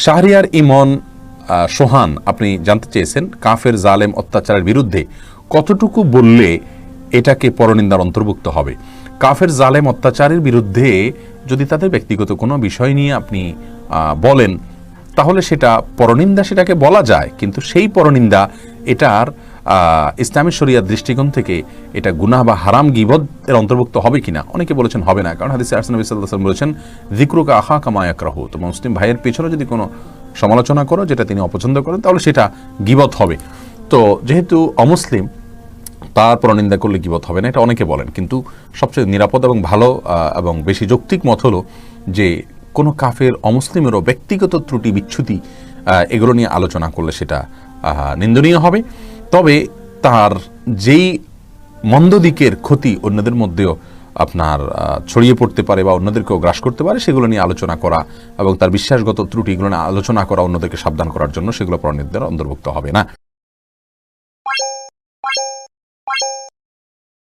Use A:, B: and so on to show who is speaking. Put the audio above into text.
A: শাহরিয়ার ইমন সোহান আপনি জানতে চেয়েছেন কাফের জালেম অত্যাচারের বিরুদ্ধে কতটুকু বললে এটাকে পরনিন্দার অন্তর্ভুক্ত হবে। কাফের জালেম অত্যাচারের বিরুদ্ধে যদি তাদের ব্যক্তিগত কোনো বিষয় নিয়ে আপনি বলেন তাহলে সেটা পরনিন্দা, সেটাকে বলা যায়, কিন্তু সেই পরনিন্দা এটার ইসলামী শরিয়ার দৃষ্টিকোণ থেকে এটা গুনাহ বা হারাম গীবত এর অন্তর্ভুক্ত হবে কিনা, অনেকে বলেছেন হবে না, কারণ হাদিসে নবী সাল্লাল্লাহু আলাইহি ওয়াসাল্লাম বলেছেন যিকরুকা আখাকা মা ইয়াকরাহু, তোমার মুসলিম ভাইয়ের পেছনে যদি কোনো সমালোচনা করো যেটা তিনি অপছন্দ করেন তাহলে সেটা গীবত হবে। তো যেহেতু অমুসলিম তার পরনিন্দা করলে গীবত হবে না, এটা অনেকে বলেন, কিন্তু সবচেয়ে নিরাপদ এবং ভালো এবং বেশি যৌক্তিক মত হলো যে কোনো কাফের অমুসলিমেরও ব্যক্তিগত ত্রুটি বিচ্যুতি এগুলো নিয়ে আলোচনা করলে সেটা নিন্দনীয় হবে। তবে তার যেই মন্দ দিকের ক্ষতি অন্যদের মধ্যেও আপনার ছড়িয়ে পড়তে পারে বা অন্যদেরকেও গ্রাস করতে পারে সেগুলো নিয়ে আলোচনা করা এবং তার বিশ্বাসগত ত্রুটিগুলো নিয়ে আলোচনা করা অন্যদেরকে সাবধান করার জন্য সেগুলো পরনিন্দার অন্তর্ভুক্ত হবে না।